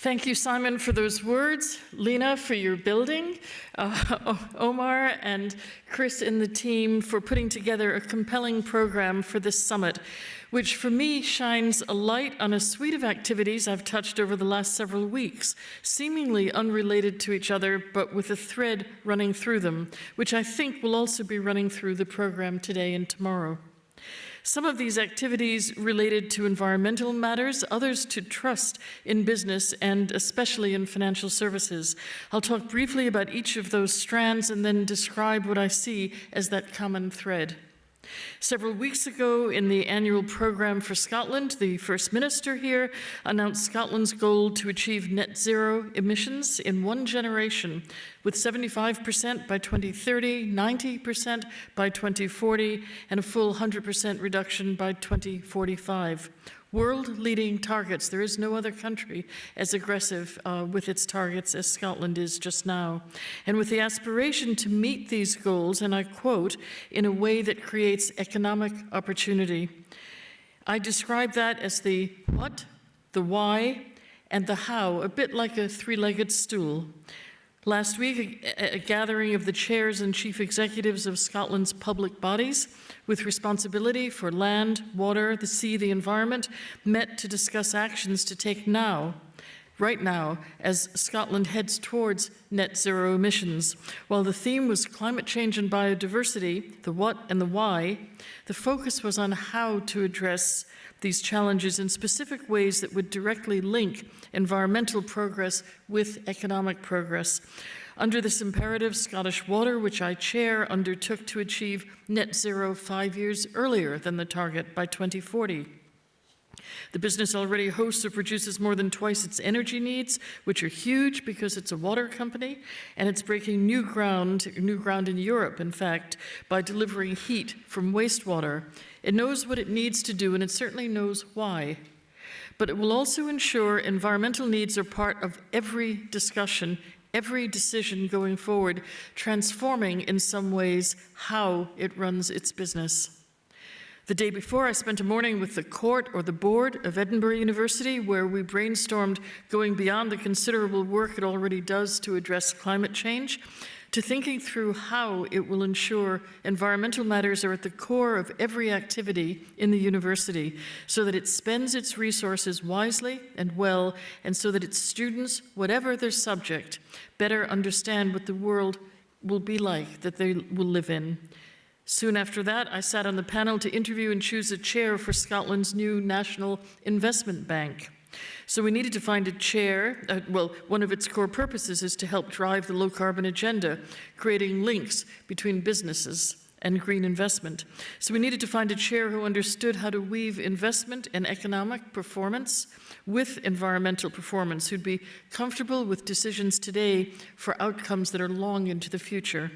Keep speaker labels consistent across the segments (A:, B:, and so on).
A: Thank you, Simon, for those words, Lena, for your building, Omar and Chris and the team for putting together a compelling program for this summit, which for me shines a light on a suite of activities I've touched over the last several weeks, seemingly unrelated to each other, but with a thread running through them, which I think will also be running through the program today and tomorrow. Some of these activities related to environmental matters, others to trust in business and especially in financial services. I'll talk briefly about each of those strands and then describe what I see as that common thread. Several weeks ago in the annual programme for Scotland, the First Minister here announced Scotland's goal to achieve net zero emissions in one generation, with 75% by 2030, 90% by 2040, and a full 100% reduction by 2045. World-leading targets. There is no other country as aggressive with its targets as Scotland is just now. And with the aspiration to meet these goals, and I quote, in a way that creates economic opportunity. I describe that as the what, the why, and the how, a bit like a three-legged stool. Last week, a gathering of the chairs and chief executives of Scotland's public bodies with responsibility for land, water, the sea, the environment, met to discuss actions to take now, right now, as Scotland heads towards net zero emissions. While the theme was climate change and biodiversity, the what and the why, the focus was on how to address these challenges in specific ways that would directly link environmental progress with economic progress. Under this imperative, Scottish Water, which I chair, undertook to achieve net zero 5 years earlier than the target by 2040. The business already hosts or produces more than twice its energy needs, which are huge because it's a water company, and it's breaking new ground in Europe, in fact, by delivering heat from wastewater. It knows what it needs to do, and it certainly knows why. But it will also ensure environmental needs are part of every discussion, every decision going forward, transforming in some ways how it runs its business. The day before, I spent a morning with the court or the board of Edinburgh University, where we brainstormed going beyond the considerable work it already does to address climate change, to thinking through how it will ensure environmental matters are at the core of every activity in the university, so that it spends its resources wisely and well, and so that its students, whatever their subject, better understand what the world will be like that they will live in. Soon after that, I sat on the panel to interview and choose a chair for Scotland's new National Investment Bank. So we needed to find a chair. One of its core purposes is to help drive the low-carbon agenda, creating links between businesses and green investment. So we needed to find a chair who understood how to weave investment and economic performance with environmental performance, who'd be comfortable with decisions today for outcomes that are long into the future.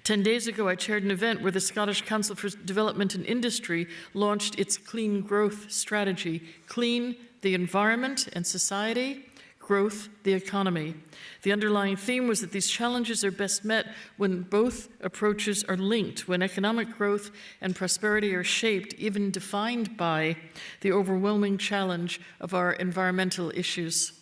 A: 10 days ago, I chaired an event where the Scottish Council for Development and Industry launched its clean growth strategy. Clean, the environment and society; growth, the economy. The underlying theme was that these challenges are best met when both approaches are linked, when economic growth and prosperity are shaped, even defined by, the overwhelming challenge of our environmental issues.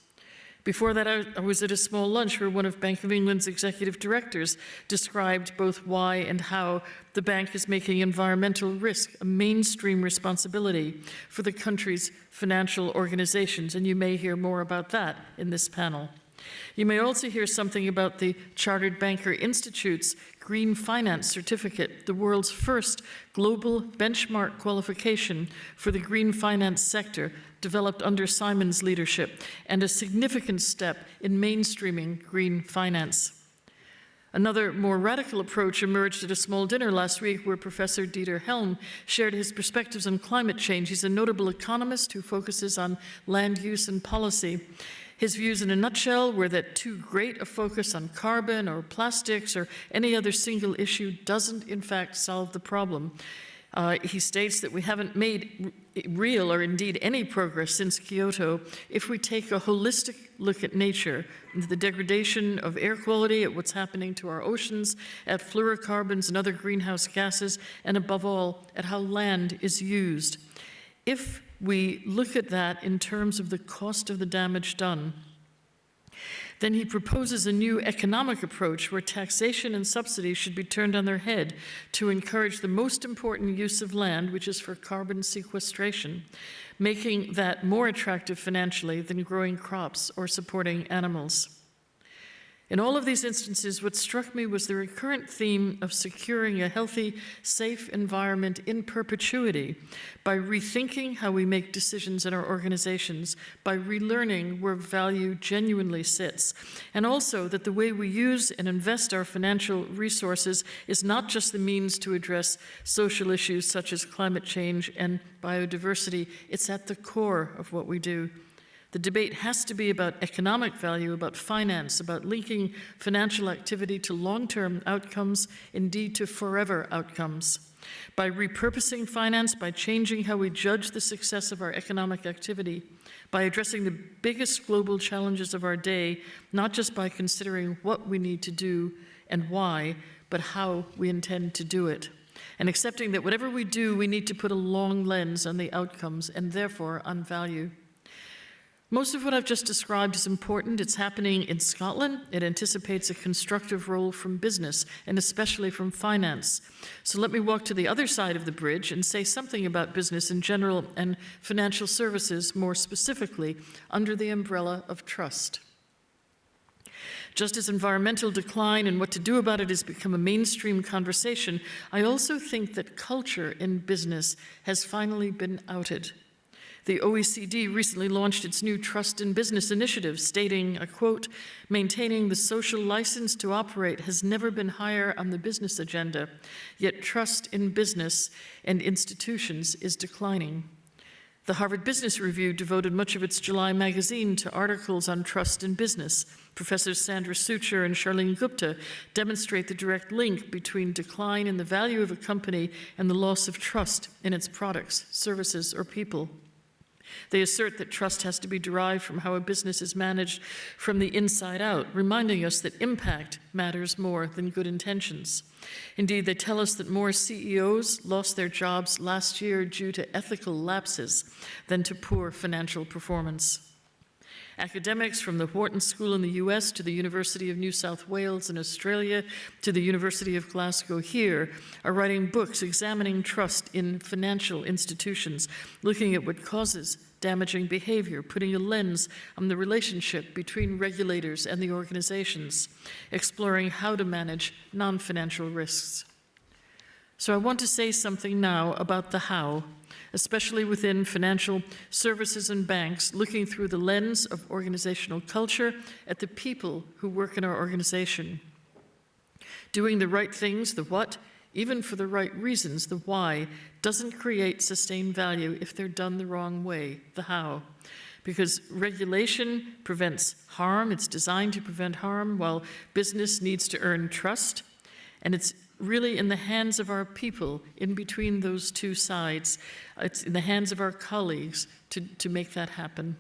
A: Before that, I was at a small lunch where one of Bank of England's executive directors described both why and how the bank is making environmental risk a mainstream responsibility for the country's financial organizations, and you may hear more about that in this panel. You may also hear something about the Chartered Banker Institute's Green Finance Certificate, the world's first global benchmark qualification for the green finance sector, developed under Simon's leadership, and a significant step in mainstreaming green finance. Another more radical approach emerged at a small dinner last week where Professor Dieter Helm shared his perspectives on climate change. He's a notable economist who focuses on land use and policy. His views in a nutshell were that too great a focus on carbon or plastics or any other single issue doesn't in fact solve the problem. He states that we haven't made real or indeed any progress since Kyoto if we take a holistic look at nature, the degradation of air quality, at what's happening to our oceans, at fluorocarbons and other greenhouse gases, and above all, at how land is used. If we look at that in terms of the cost of the damage done. Then he proposes a new economic approach where taxation and subsidies should be turned on their head to encourage the most important use of land, which is for carbon sequestration, making that more attractive financially than growing crops or supporting animals. In all of these instances, what struck me was the recurrent theme of securing a healthy, safe environment in perpetuity by rethinking how we make decisions in our organizations, by relearning where value genuinely sits, and also that the way we use and invest our financial resources is not just the means to address social issues such as climate change and biodiversity, it's at the core of what we do. The debate has to be about economic value, about finance, about linking financial activity to long-term outcomes, indeed to forever outcomes. By repurposing finance, by changing how we judge the success of our economic activity, by addressing the biggest global challenges of our day, not just by considering what we need to do and why, but how we intend to do it. And accepting that whatever we do, we need to put a long lens on the outcomes and therefore on value. Most of what I've just described is important. It's happening in Scotland. It anticipates a constructive role from business, and especially from finance. So let me walk to the other side of the bridge and say something about business in general and financial services more specifically under the umbrella of trust. Just as environmental decline and what to do about it has become a mainstream conversation, I also think that culture in business has finally been outed. The OECD recently launched its new Trust in Business initiative, stating, I quote, "Maintaining the social license to operate has never been higher on the business agenda, yet trust in business and institutions is declining." The Harvard Business Review devoted much of its July magazine to articles on trust in business. Professors Sandra Suchar and Charlene Gupta demonstrate the direct link between decline in the value of a company and the loss of trust in its products, services, or people. They assert that trust has to be derived from how a business is managed from the inside out, reminding us that impact matters more than good intentions. Indeed, they tell us that more CEOs lost their jobs last year due to ethical lapses than to poor financial performance. Academics from the Wharton School in the US to the University of New South Wales in Australia to the University of Glasgow here are writing books examining trust in financial institutions, looking at what causes damaging behavior, putting a lens on the relationship between regulators and the organizations, exploring how to manage non-financial risks. So I want to say something now about the how, especially within financial services and banks, looking through the lens of organizational culture at the people who work in our organization. Doing the right things, the what, even for the right reasons, the why, doesn't create sustained value if they're done the wrong way, the how. Because regulation prevents harm, it's designed to prevent harm, while business needs to earn trust, and it's really in the hands of our people in between those two sides. It's in the hands of our colleagues to make that happen.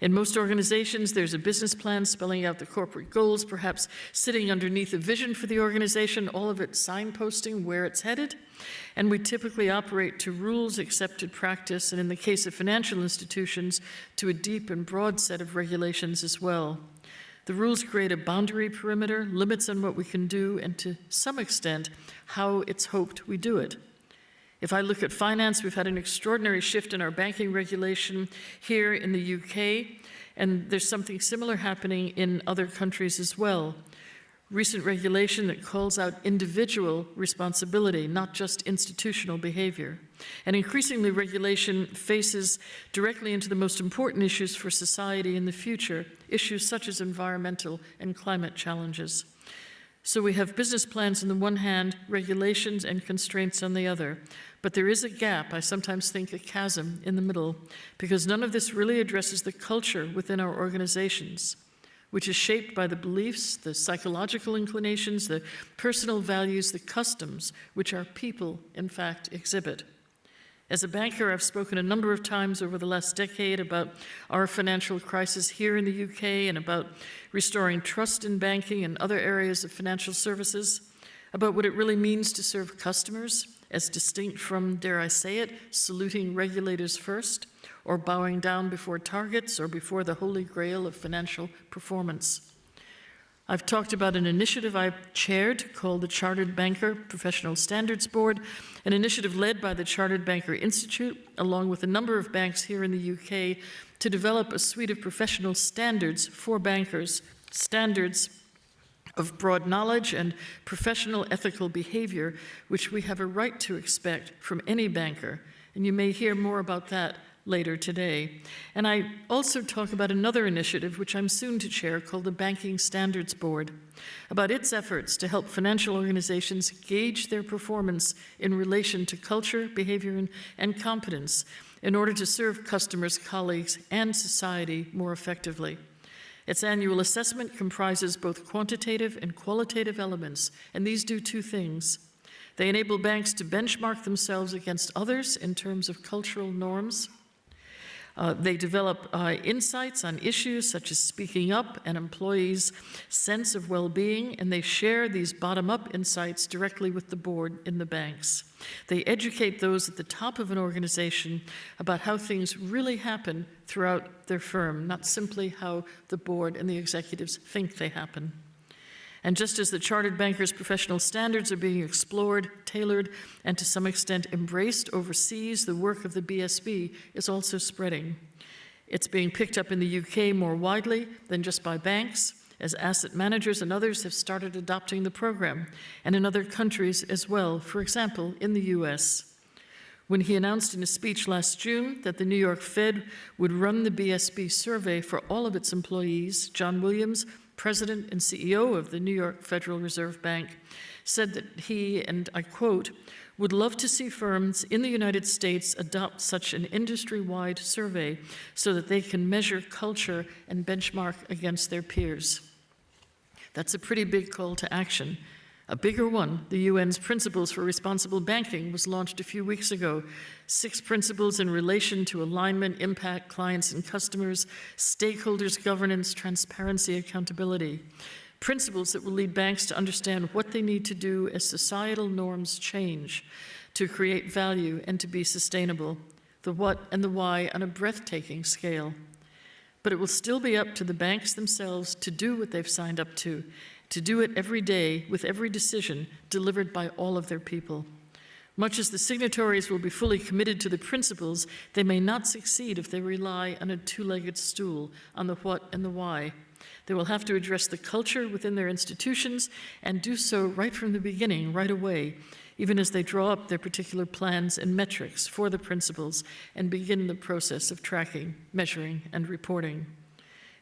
A: In most organizations, there's a business plan spelling out the corporate goals, perhaps sitting underneath a vision for the organization, all of it signposting where it's headed. And we typically operate to rules, accepted practice, and in the case of financial institutions, to a deep and broad set of regulations as well. The rules create a boundary perimeter, limits on what we can do, and to some extent, how it's hoped we do it. If I look at finance, we've had an extraordinary shift in our banking regulation here in the UK, and there's something similar happening in other countries as well. Recent regulation that calls out individual responsibility, not just institutional behavior. And increasingly, regulation faces directly into the most important issues for society in the future, issues such as environmental and climate challenges. So we have business plans on the one hand, regulations and constraints on the other. But there is a gap, I sometimes think a chasm, in the middle, because none of this really addresses the culture within our organizations, which is shaped by the beliefs, the psychological inclinations, the personal values, the customs, which our people, in fact, exhibit. As a banker, I've spoken a number of times over the last decade about our financial crisis here in the UK and about restoring trust in banking and other areas of financial services, about what it really means to serve customers, as distinct from, dare I say it, saluting regulators first, or bowing down before targets or before the holy grail of financial performance. I've talked about an initiative I've chaired called the Chartered Banker Professional Standards Board, an initiative led by the Chartered Banker Institute, along with a number of banks here in the UK, to develop a suite of professional standards for bankers, standards of broad knowledge and professional ethical behavior, which we have a right to expect from any banker. And you may hear more about that later today. And I also talk about another initiative, which I'm soon to chair, called the Banking Standards Board, about its efforts to help financial organizations gauge their performance in relation to culture, behavior, and competence in order to serve customers, colleagues, and society more effectively. Its annual assessment comprises both quantitative and qualitative elements, and these do two things. They enable banks to benchmark themselves against others in terms of cultural norms. They develop insights on issues such as speaking up and employees' sense of well-being, and they share these bottom-up insights directly with the board in the banks. They educate those at the top of an organization about how things really happen throughout their firm, not simply how the board and the executives think they happen. And just as the Chartered Bankers' professional standards are being explored, tailored, and to some extent embraced overseas, the work of the BSB is also spreading. It's being picked up in the UK more widely than just by banks, as asset managers and others have started adopting the program, and in other countries as well, for example, in the US. When he announced in a speech last June that the New York Fed would run the BSB survey for all of its employees, John Williams, President and CEO of the New York Federal Reserve Bank, said that he, and I quote, would love to see firms in the United States adopt such an industry-wide survey so that they can measure culture and benchmark against their peers. That's a pretty big call to action. A bigger one, the UN's Principles for Responsible Banking, was launched a few weeks ago. 6 principles in relation to alignment, impact, clients and customers, stakeholders, governance, transparency, accountability. Principles that will lead banks to understand what they need to do as societal norms change, to create value and to be sustainable, the what and the why on a breathtaking scale. But it will still be up to the banks themselves to do what they've signed up to do it every day with every decision delivered by all of their people. Much as the signatories will be fully committed to the principles, they may not succeed if they rely on a two-legged stool, on the what and the why. They will have to address the culture within their institutions and do so right from the beginning, right away, even as they draw up their particular plans and metrics for the principles and begin the process of tracking, measuring, and reporting.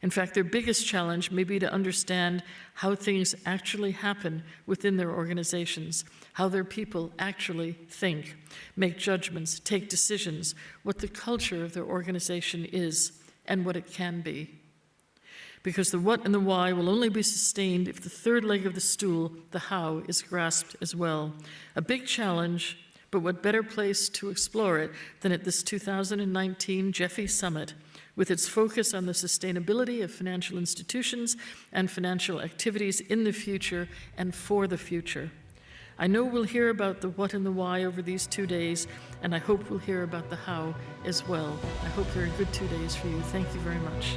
A: In fact, their biggest challenge may be to understand how things actually happen within their organizations, how their people actually think, make judgments, take decisions, what the culture of their organization is, and what it can be. Because the what and the why will only be sustained if the third leg of the stool, the how, is grasped as well. A big challenge, but what better place to explore it than at this 2019 GEFI Summit, with its focus on the sustainability of financial institutions and financial activities in the future and for the future. I know we'll hear about the what and the why over these 2 days, and I hope we'll hear about the how as well. I hope they're a good 2 days for you. Thank you very much.